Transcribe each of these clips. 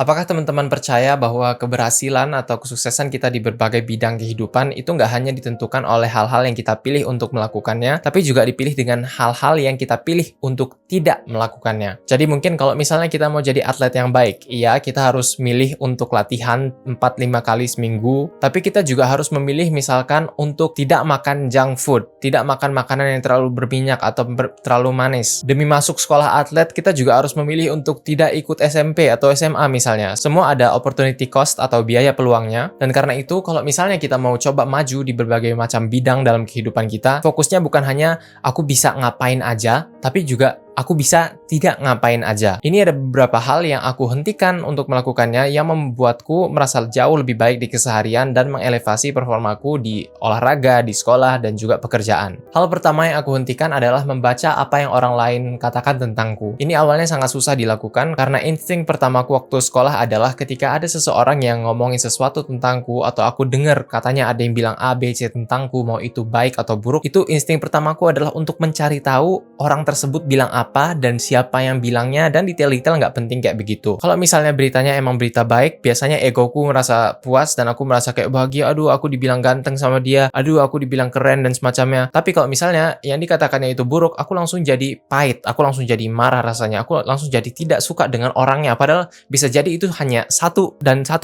Apakah teman-teman percaya bahwa keberhasilan atau kesuksesan kita di berbagai bidang kehidupan itu nggak hanya ditentukan oleh hal-hal yang kita pilih untuk melakukannya, tapi juga dipilih dengan hal-hal yang kita pilih untuk tidak melakukannya. Jadi mungkin kalau misalnya kita mau jadi atlet yang baik, iya kita harus milih untuk latihan 4-5 kali seminggu, tapi kita juga harus memilih misalkan untuk tidak makan junk food, tidak makan makanan yang terlalu berminyak atau terlalu manis. Demi masuk sekolah atlet, kita juga harus memilih untuk tidak ikut SMP atau SMA misalnya. Semua ada opportunity cost atau biaya peluangnya. Dan karena itu, kalau misalnya kita mau coba maju di berbagai macam bidang dalam kehidupan kita, fokusnya bukan hanya aku bisa ngapain aja, tapi juga aku bisa tidak ngapain aja. Ini ada beberapa hal yang aku hentikan untuk melakukannya yang membuatku merasa jauh lebih baik di keseharian dan mengelevasi performaku di olahraga, di sekolah, dan juga pekerjaan. Hal pertama yang aku hentikan adalah membaca apa yang orang lain katakan tentangku. Ini awalnya sangat susah dilakukan karena insting pertamaku waktu sekolah adalah ketika ada seseorang yang ngomongin sesuatu tentangku atau aku dengar katanya ada yang bilang A, B, C tentangku, mau itu baik atau buruk, itu insting pertamaku adalah untuk mencari tahu orang tersebut bilang apa dan siapa yang bilangnya, dan detail-detail nggak penting kayak begitu. Kalau misalnya beritanya emang berita baik, biasanya egoku merasa puas dan aku merasa kayak bahagia, aduh aku dibilang ganteng sama dia, aduh aku dibilang keren dan semacamnya. Tapi kalau misalnya yang dikatakannya itu buruk, aku langsung jadi pahit, aku langsung jadi marah rasanya, aku langsung jadi tidak suka dengan orangnya, padahal bisa jadi itu hanya satu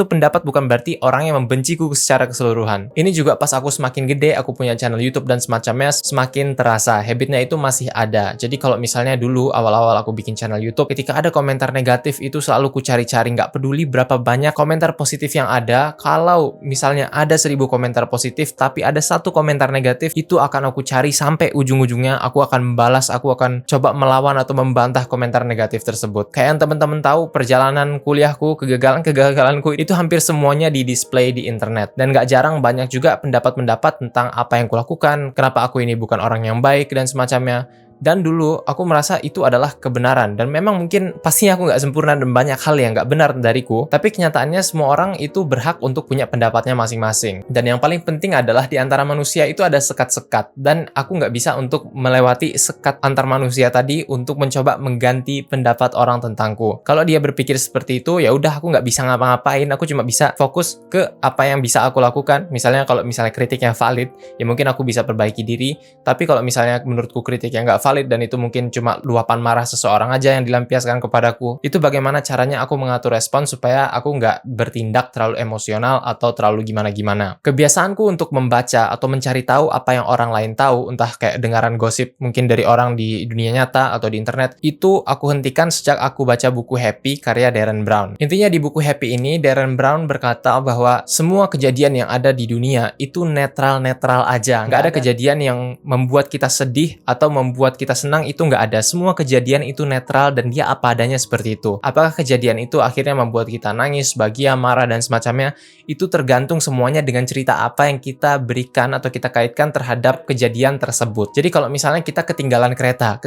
pendapat, bukan berarti orang yang membenciku secara keseluruhan. Ini juga pas aku semakin gede, aku punya channel YouTube dan semacamnya, semakin terasa habitnya itu masih ada. Jadi kalau misalnya dulu awal-awal aku bikin channel YouTube, ketika ada komentar negatif itu selalu ku cari-cari, nggak peduli berapa banyak komentar positif yang ada. Kalau misalnya ada 1000 komentar positif tapi ada satu komentar negatif, itu akan aku cari sampai ujung-ujungnya. Aku akan membalas, aku akan coba melawan atau membantah komentar negatif tersebut. Kayak yang teman-teman tahu, perjalanan kuliahku, kegagalanku itu hampir semuanya di display di internet, dan nggak jarang banyak juga pendapat-pendapat tentang apa yang kulakukan, kenapa aku ini bukan orang yang baik dan semacamnya. Dan dulu aku merasa itu adalah kebenaran, dan memang mungkin pastinya aku nggak sempurna dan banyak hal yang nggak benar dariku, tapi kenyataannya semua orang itu berhak untuk punya pendapatnya masing-masing. Dan yang paling penting adalah di antara manusia itu ada sekat-sekat, dan aku nggak bisa untuk melewati sekat antar manusia tadi untuk mencoba mengganti pendapat orang tentangku. Kalau dia berpikir seperti itu, ya udah aku nggak bisa ngapa-ngapain, aku cuma bisa fokus ke apa yang bisa aku lakukan. Misalnya kalau misalnya kritiknya valid, ya mungkin aku bisa perbaiki diri, tapi kalau misalnya menurutku kritik yang nggak valid dan itu mungkin cuma luapan marah seseorang aja yang dilampiaskan kepadaku, itu bagaimana caranya aku mengatur respon supaya aku nggak bertindak terlalu emosional atau terlalu gimana-gimana. Kebiasaanku untuk membaca atau mencari tahu apa yang orang lain tahu, entah kayak dengaran gosip mungkin dari orang di dunia nyata atau di internet, itu aku hentikan sejak aku baca buku Happy karya Darren Brown. Intinya di buku Happy ini, Darren Brown berkata bahwa semua kejadian yang ada di dunia itu netral-netral aja. Nggak ada kejadian yang membuat kita sedih atau membuat kita senang, itu nggak ada. Semua kejadian itu netral dan dia apa adanya seperti itu. Apakah kejadian itu akhirnya membuat kita nangis, bahagia, marah, dan semacamnya, itu tergantung semuanya dengan cerita apa yang kita berikan atau kita kaitkan terhadap kejadian tersebut. Jadi kalau misalnya kita ketinggalan kereta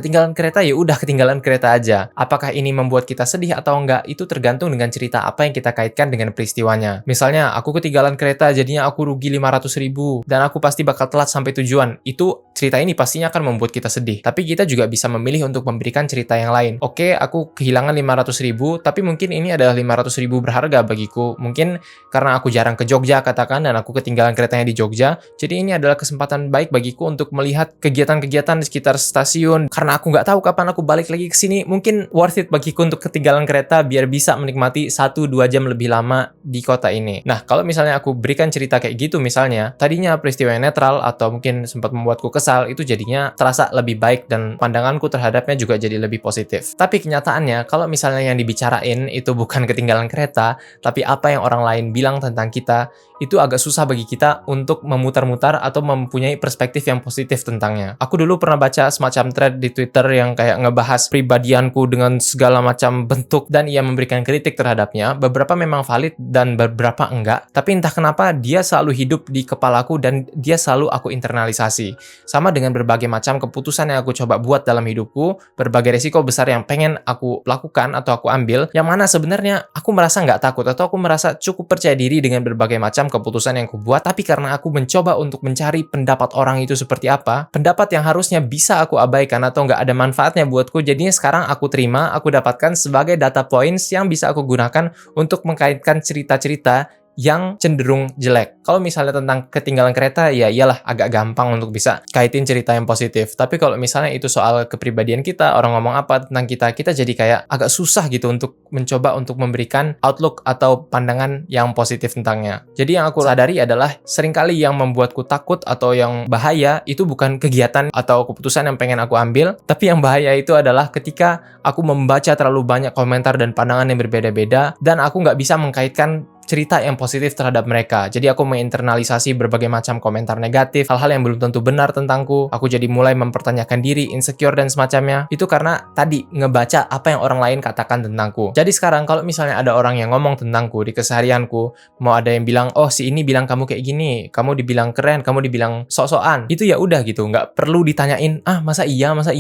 ya udah ketinggalan kereta aja. Apakah ini membuat kita sedih atau enggak, itu tergantung dengan cerita apa yang kita kaitkan dengan peristiwanya. Misalnya aku ketinggalan kereta jadinya aku rugi 500.000 dan aku pasti bakal telat sampai tujuan. Itu cerita ini pastinya akan membuat kita sedih. Tapi kita juga bisa memilih untuk memberikan cerita yang lain. Oke, aku kehilangan 500.000, tapi mungkin ini adalah 500.000 berharga bagiku. Mungkin karena aku jarang ke Jogja katakan, dan aku ketinggalan keretanya di Jogja, jadi ini adalah kesempatan baik bagiku untuk melihat kegiatan-kegiatan di sekitar stasiun. Karena aku nggak tahu kapan aku balik lagi ke sini, mungkin worth it bagiku untuk ketinggalan kereta biar bisa menikmati 1-2 jam lebih lama di kota ini. Nah, kalau misalnya aku berikan cerita kayak gitu, misalnya tadinya peristiwa yang netral atau mungkin sempat membuatku kesal, itu jadinya terasa lebih baik dan pandanganku terhadapnya juga jadi lebih positif. Tapi kenyataannya, kalau misalnya yang dibicarain itu bukan ketinggalan kereta, tapi apa yang orang lain bilang tentang kita, itu agak susah bagi kita untuk memutar-mutar atau mempunyai perspektif yang positif tentangnya. Aku dulu pernah baca semacam thread di Twitter yang kayak ngebahas pribadianku dengan segala macam bentuk, dan ia memberikan kritik terhadapnya. Beberapa memang valid dan beberapa enggak, tapi entah kenapa dia selalu hidup di kepalaku dan dia selalu aku internalisasi. Sama dengan berbagai macam keputusan yang aku coba buat dalam hidupku, berbagai resiko besar yang pengen aku lakukan atau aku ambil, yang mana sebenarnya aku merasa nggak takut atau aku merasa cukup percaya diri dengan berbagai macam keputusan yang kubuat, tapi karena aku mencoba untuk mencari pendapat orang itu seperti apa, pendapat yang harusnya bisa aku abaikan atau nggak ada manfaatnya buatku, jadinya sekarang aku terima, aku dapatkan sebagai data points yang bisa aku gunakan untuk mengkaitkan cerita-cerita yang cenderung jelek. Kalau misalnya tentang ketinggalan kereta, ya iyalah agak gampang untuk bisa kaitin cerita yang positif. Tapi kalau misalnya itu soal kepribadian kita, orang ngomong apa tentang kita, kita jadi kayak agak susah gitu untuk mencoba untuk memberikan outlook atau pandangan yang positif tentangnya. Jadi yang aku sadari adalah seringkali yang membuatku takut atau yang bahaya itu bukan kegiatan atau keputusan yang pengen aku ambil, tapi yang bahaya itu adalah ketika aku membaca terlalu banyak komentar dan pandangan yang berbeda-beda dan aku nggak bisa mengkaitkan cerita yang positif terhadap mereka. Jadi aku menginternalisasi berbagai macam komentar negatif, hal-hal yang belum tentu benar tentangku. Aku jadi mulai mempertanyakan diri, insecure dan semacamnya. Itu karena tadi ngebaca apa yang orang lain katakan tentangku. Jadi sekarang kalau misalnya ada orang yang ngomong tentangku di keseharianku, mau ada yang bilang, oh si ini bilang kamu kayak gini, kamu dibilang keren, kamu dibilang sok-sokan. Itu ya udah gitu, nggak perlu ditanyain, masa iya, masa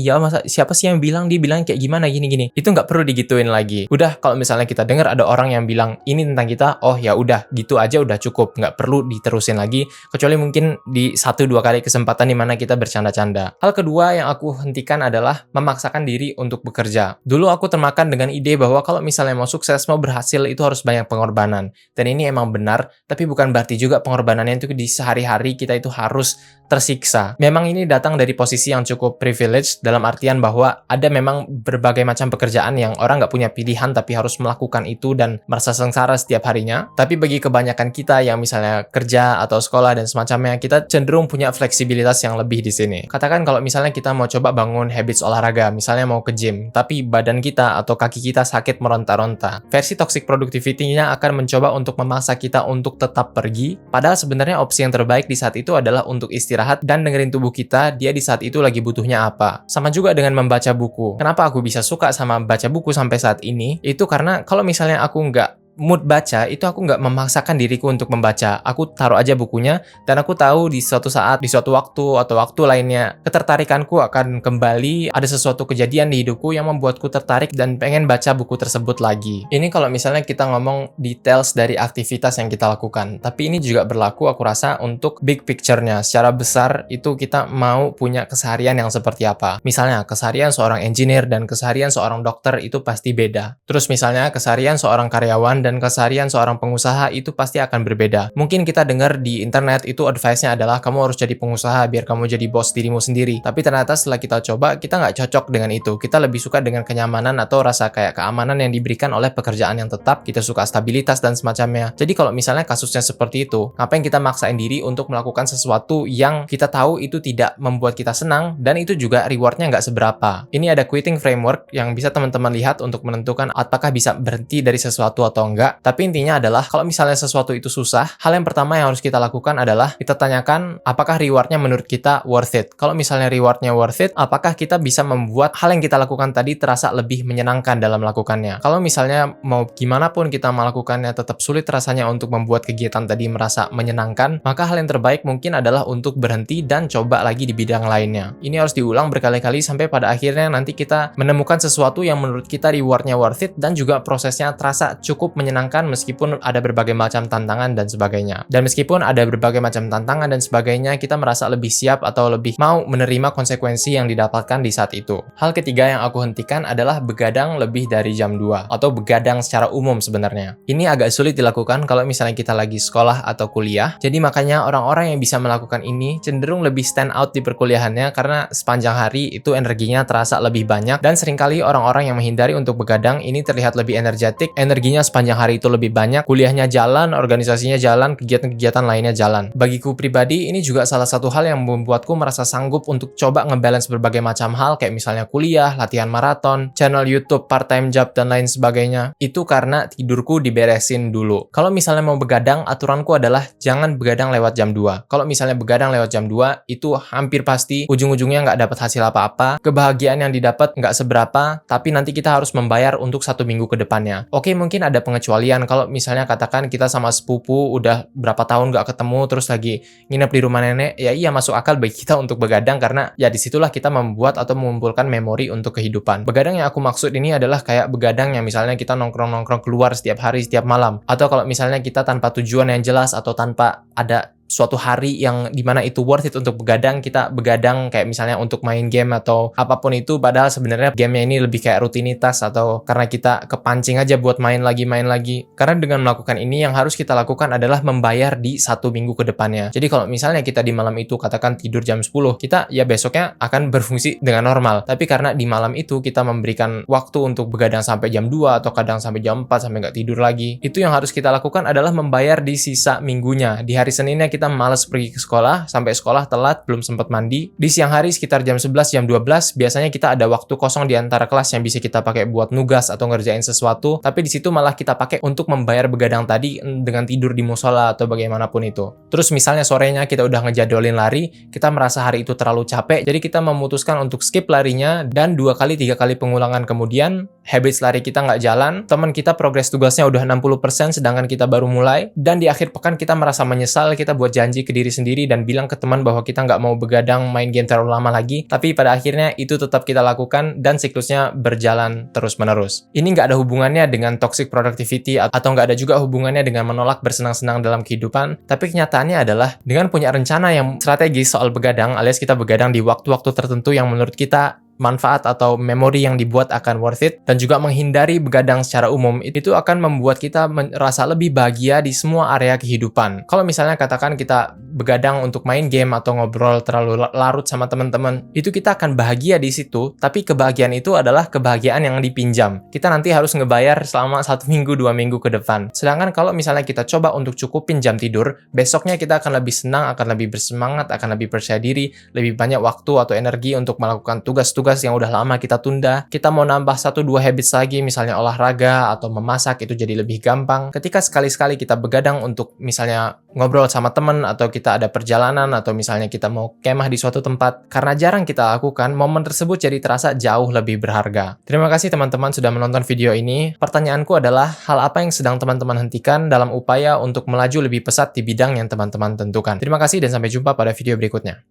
siapa sih yang bilang, dia bilang kayak gimana gini-gini. Itu nggak perlu digituin lagi. Udah kalau misalnya kita dengar ada orang yang bilang ini tentang kita, oh ya udah gitu aja udah cukup, nggak perlu diterusin lagi, kecuali mungkin di 1-2 kali kesempatan di mana kita bercanda-canda. Hal kedua yang aku hentikan adalah memaksakan diri untuk bekerja. Dulu aku termakan dengan ide bahwa kalau misalnya mau sukses, mau berhasil itu harus banyak pengorbanan, dan ini emang benar, tapi bukan berarti juga pengorbanannya itu di sehari-hari kita itu harus tersiksa. Memang ini datang dari posisi yang cukup privilege, dalam artian bahwa ada memang berbagai macam pekerjaan yang orang nggak punya pilihan tapi harus melakukan itu dan merasa sengsara setiap harinya. Tapi bagi kebanyakan kita yang misalnya kerja atau sekolah dan semacamnya, kita cenderung punya fleksibilitas yang lebih di sini. Katakan kalau misalnya kita mau coba bangun habits olahraga, misalnya mau ke gym, tapi badan kita atau kaki kita sakit meronta-ronta. Versi toxic productivity-nya akan mencoba untuk memaksa kita untuk tetap pergi, padahal sebenarnya opsi yang terbaik di saat itu adalah untuk istirahat dan dengerin tubuh kita, dia di saat itu lagi butuhnya apa. Sama juga dengan membaca buku. Kenapa aku bisa suka sama baca buku sampai saat ini? Itu karena kalau misalnya aku nggak mood baca, itu aku nggak memaksakan diriku untuk membaca. Aku taruh aja bukunya, dan aku tahu di suatu saat, di suatu waktu, atau waktu lainnya, ketertarikanku akan kembali, ada sesuatu kejadian di hidupku yang membuatku tertarik dan pengen baca buku tersebut lagi. Ini kalau misalnya kita ngomong details dari aktivitas yang kita lakukan. Tapi ini juga berlaku, aku rasa, untuk big picture-nya. Secara besar, itu kita mau punya keseharian yang seperti apa. Misalnya, keseharian seorang engineer dan keseharian seorang dokter itu pasti beda. Terus misalnya, keseharian seorang karyawan dan keseharian seorang pengusaha itu pasti akan berbeda. Mungkin kita dengar di internet itu advice-nya adalah kamu harus jadi pengusaha biar kamu jadi bos dirimu sendiri. Tapi ternyata setelah kita coba, kita nggak cocok dengan itu. Kita lebih suka dengan kenyamanan atau rasa kayak keamanan yang diberikan oleh pekerjaan yang tetap. Kita suka stabilitas dan semacamnya. Jadi kalau misalnya kasusnya seperti itu, ngapain kita maksain diri untuk melakukan sesuatu yang kita tahu itu tidak membuat kita senang dan itu juga reward-nya nggak seberapa. Ini ada quitting framework yang bisa teman-teman lihat untuk menentukan apakah bisa berhenti dari sesuatu atau enggak. Tapi intinya adalah kalau misalnya sesuatu itu susah, hal yang pertama yang harus kita lakukan adalah kita tanyakan apakah rewardnya menurut kita worth it. Kalau misalnya rewardnya worth it, apakah kita bisa membuat hal yang kita lakukan tadi terasa lebih menyenangkan dalam melakukannya. Kalau misalnya mau gimana pun kita melakukannya tetap sulit rasanya untuk membuat kegiatan tadi merasa menyenangkan, maka hal yang terbaik mungkin adalah untuk berhenti dan coba lagi di bidang lainnya. Ini harus diulang berkali-kali sampai pada akhirnya nanti kita menemukan sesuatu yang menurut kita rewardnya worth it dan juga prosesnya terasa cukup menyenangkan meskipun ada berbagai macam tantangan dan sebagainya. Dan meskipun ada berbagai macam tantangan dan sebagainya, kita merasa lebih siap atau lebih mau menerima konsekuensi yang didapatkan di saat itu. Hal ketiga yang aku hentikan adalah begadang lebih dari jam 2 atau begadang secara umum sebenarnya. Ini agak sulit dilakukan kalau misalnya kita lagi sekolah atau kuliah. Jadi makanya orang-orang yang bisa melakukan ini cenderung lebih stand out di perkuliahannya karena sepanjang hari itu energinya terasa lebih banyak dan seringkali orang-orang yang menghindari untuk begadang ini terlihat lebih energetik, energinya sepanjang hari itu lebih banyak, kuliahnya jalan, organisasinya jalan, kegiatan-kegiatan lainnya jalan. Bagiku pribadi, ini juga salah satu hal yang membuatku merasa sanggup untuk coba ngebalance berbagai macam hal, kayak misalnya kuliah, latihan maraton, channel YouTube, part-time job, dan lain sebagainya. Itu karena tidurku diberesin dulu. Kalau misalnya mau begadang, aturanku adalah jangan begadang lewat jam 2. Kalau misalnya begadang lewat jam 2, itu hampir pasti ujung-ujungnya nggak dapat hasil apa-apa, kebahagiaan yang didapat nggak seberapa, tapi nanti kita harus membayar untuk 1 minggu ke depannya. Oke, mungkin ada pengecualian. Kalau misalnya katakan kita sama sepupu udah berapa tahun nggak ketemu, terus lagi nginep di rumah nenek, ya iya masuk akal bagi kita untuk begadang karena ya disitulah kita membuat atau mengumpulkan memori untuk kehidupan. Begadang yang aku maksud ini adalah kayak begadang yang misalnya kita nongkrong-nongkrong keluar setiap hari, setiap malam. Atau kalau misalnya kita tanpa tujuan yang jelas atau tanpa ada suatu hari yang dimana itu worth it untuk begadang, kita begadang kayak misalnya untuk main game atau apapun itu, padahal sebenarnya gamenya ini lebih kayak rutinitas atau karena kita kepancing aja buat main lagi. Karena dengan melakukan ini yang harus kita lakukan adalah membayar di 1 minggu ke depannya. Jadi kalau misalnya kita di malam itu katakan tidur jam 10, kita ya besoknya akan berfungsi dengan normal. Tapi karena di malam itu kita memberikan waktu untuk begadang sampai jam 2 atau kadang sampai jam 4 sampai nggak tidur lagi, itu yang harus kita lakukan adalah membayar di sisa minggunya. Di hari Seninnya kita malas pergi ke sekolah, sampai sekolah telat, belum sempat mandi. Di siang hari sekitar jam 11, jam 12, biasanya kita ada waktu kosong di antara kelas yang bisa kita pakai buat nugas atau ngerjain sesuatu, tapi di situ malah kita pakai untuk membayar begadang tadi dengan tidur di musola atau bagaimanapun itu. Terus misalnya sorenya kita udah ngejadolin lari, kita merasa hari itu terlalu capek, jadi kita memutuskan untuk skip larinya, dan 2 kali 3 kali pengulangan kemudian, habits lari kita nggak jalan, teman kita progres tugasnya udah 60%, sedangkan kita baru mulai, dan di akhir pekan kita merasa menyesal, kita buat janji ke diri sendiri dan bilang ke teman bahwa kita nggak mau begadang main game terlalu lama lagi, tapi pada akhirnya itu tetap kita lakukan dan siklusnya berjalan terus-menerus. Ini nggak ada hubungannya dengan toxic productivity atau nggak ada juga hubungannya dengan menolak bersenang-senang dalam kehidupan, tapi kenyataannya adalah dengan punya rencana yang strategis soal begadang, alias kita begadang di waktu-waktu tertentu yang menurut kita manfaat atau memori yang dibuat akan worth it, dan juga menghindari begadang secara umum, itu akan membuat kita merasa lebih bahagia di semua area kehidupan. Kalau misalnya katakan kita begadang untuk main game atau ngobrol terlalu larut sama teman-teman, itu kita akan bahagia di situ, tapi kebahagiaan itu adalah kebahagiaan yang dipinjam. Kita nanti harus ngebayar selama 1 minggu, 2 minggu ke depan. Sedangkan kalau misalnya kita coba untuk cukupin jam tidur, besoknya kita akan lebih senang, akan lebih bersemangat, akan lebih percaya diri, lebih banyak waktu atau energi untuk melakukan tugas-tugas yang udah lama kita tunda. Kita mau nambah 1-2 habits lagi, misalnya olahraga atau memasak, itu jadi lebih gampang. Ketika sekali-sekali kita begadang untuk misalnya ngobrol sama teman, atau kita ada perjalanan, atau misalnya kita mau kemah di suatu tempat, karena jarang kita lakukan, momen tersebut jadi terasa jauh lebih berharga. Terima kasih teman-teman sudah menonton video ini. Pertanyaanku adalah, hal apa yang sedang teman-teman hentikan dalam upaya untuk melaju lebih pesat di bidang yang teman-teman tentukan? Terima kasih dan sampai jumpa pada video berikutnya.